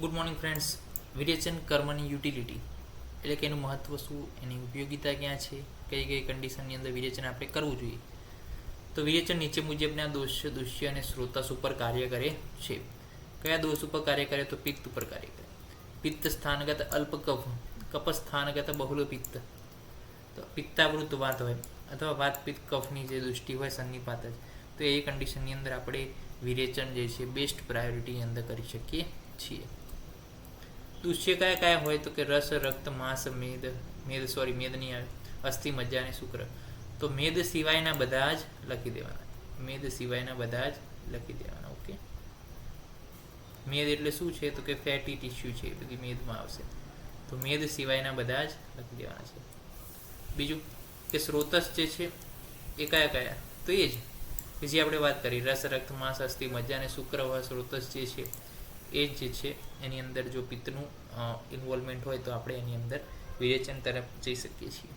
Good morning friends. વિરેચન કર્મની utility એટલે કે એનું મહત્ત્વ શું, એની ઉપયોગિતા ક્યાં છે, કઈ કઈ કન્ડિશનની અંદર વિરેચન આપણે કરવું જોઈએ. તો વિરેચન નીચે મુજબના દોષ, દુષ્ય અને સ્રોતસ ઉપર કાર્ય કરે છે. કયા દોષ ઉપર કાર્ય કરે? તો પિત્ત ઉપર કાર્ય કરે. પિત્ત સ્થાનગત અલ્પ કફ, કફ સ્થાનગત બહુલ પિત્ત. તો પિત્તાવૃત વાત હોય અથવા વાત પિત્ત કફની જે દૃષ્ટિ હોય સન્નિપાત જ, તો એ કન્ડિશનની અંદર આપણે વિરેચન જે છે બેસ્ટ પ્રાયોરિટીની અંદર કરી શકીએ છીએ. દુષ્ય કયા કયા હોય? તો કે રસ, રક્ત, માંસ, મેદ નહીં આવે, અસ્થિ, મજ્જા અને શુક્ર. તો મેદ સિવાયના બધા જ લખી દેવાના. મેદ સિવાયના બધા જ લખી દેવાના. ઓકે. મેદ એટલે શું છે? તો કે ફેટી ટિશ્યુ છે, એ બધી મેદમાં આવશે. તો મેદ સિવાયના બધા જ લખી દેવાના છે. બીજું કે સ્રોતસ જે છે એ કયા કયા? તો એ જ બીજી આપણે વાત કરી, રસ, રક્ત, માંસ, અસ્થિ, મજ્જા અને શુક્ર હોય સ્રોતસ જે છે એ જ છે. એની અંદર જો પિત્તનું ઇન્વોલ્વમેન્ટ હોય તો આપણે એની અંદર વિરેચન તરફ જઈ શકીએ છીએ.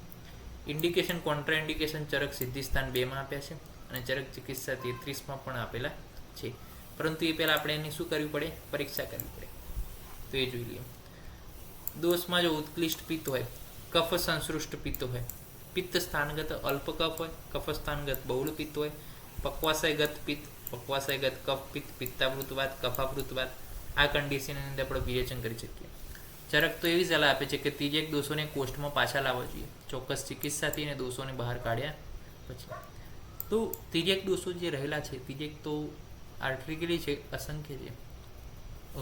ઇન્ડિકેશન, કોન્ટ્રા ઇન્ડિકેશન ચરક સિદ્ધિસ્થાન 2માં આપ્યા છે અને ચરક ચિકિત્સા 33માં પણ આપેલા છે. પરંતુ એ પહેલાં આપણે એની શું કરવી પડે? પરીક્ષા કરવી પડે. તો એ જોઈ લઈએ. દોષમાં જો ઉત્કૃષ્ટ પિત્ત હોય, કફ સંસૃષ્ટ પિત્ત હોય, પિત્ત સ્થાનગત અલ્પ કફ હોય, કફ સ્થાનગત બહુલ પિત્ત હોય, પક્વાશયગત પિત્ત, પક્વાશયગત કફ પિત્ત, પિત્તાવૃતવાત, કફાવૃતવાત, આ કન્ડિશનની અંદર આપણે વિરેચન કરી શકીએ. ચરક તો એવી સલાહ આપે છે કે તિર્યક દોષોને કોષ્ટમાં પાછા લાવવા જોઈએ, ચોક્કસ ચિકિત્સાથી એને દોષોને બહાર કાઢ્યા પછી. તો તિર્યક દોષો જે રહેલા છે, તિર્યક તો આર્ટિકલી છે, અસંખ્ય છે.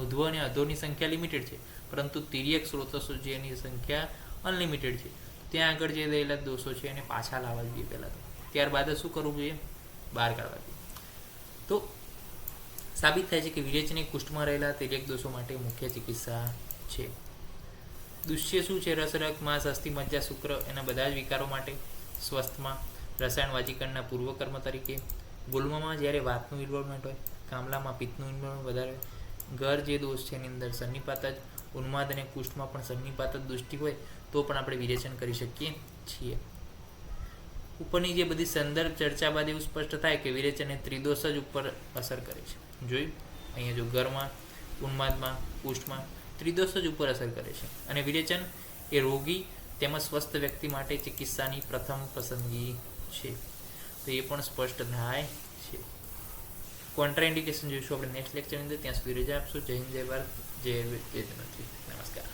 ઉધ્વ અને અધોની સંખ્યા લિમિટેડ છે, પરંતુ તિર્યક સ્રોતસો જે એની સંખ્યા અનલિમિટેડ છે. ત્યાં આગળ જે રહેલા દોષો છે એને પાછા લાવવા જોઈએ પહેલાં તો. ત્યારબાદ શું કરવું જોઈએ? બહાર કાઢવા જોઈએ. તો સાબિત થાય છે કે વિરેચન એ કુષ્ઠમાં રહેલા તિર્યક દોષો માટે મુખ્ય ચિકિત્સા છે. દુષ્ય શું છે? રસ, રક્ત, માંસ, અસ્થિ, મજ્જા, શુક્ર એના બધા જ વિકારો માટે. સ્વસ્થમાં રસાયણ વાજીકરણના પૂર્વકર્મ તરીકે. ગુલ્મમાં જ્યારે વાતનું ઇન્વોલ્વમેન્ટ હોય, કામલામાં પિત્તનું ઇન્વોલ્વમેન્ટ વધારે હોય. ઘર જે દોષ છે એની અંદર સન્નિપાત જ, ઉન્માદ અને કુષ્ઠમાં પણ સન્નિપાત જ દૃષ્ટિ હોય તો પણ આપણે વિરેચન કરી શકીએ છીએ. ઉપરની જે બધી સંદર્ભ ચર્ચા બાદ એવું સ્પષ્ટ થાય કે વિરેચન એ ત્રિદોષ જ ઉપર અસર કરે છે. જોયું અહીંયા જો ઘરમાં, ઉન્માદમાં, કુષ્ઠમાં ત્રિદોષ જ ઉપર અસર કરે છે. અને વિરેચન એ રોગી તેમજ સ્વસ્થ વ્યક્તિ માટે ચિકિત્સાની પ્રથમ પસંદગી છે. તો એ પણ સ્પષ્ટ થાય છે. કોન્ટ્રા ઇન્ડિકેશન જોઈશું આપણે નેક્સ્ટ લેક્ચરની અંદર. ત્યાં સુધી રજા આપશો. જય હિન્દ, જય ભારત, જય આયુર્વેદ, જય જનત્રી. નમસ્કાર.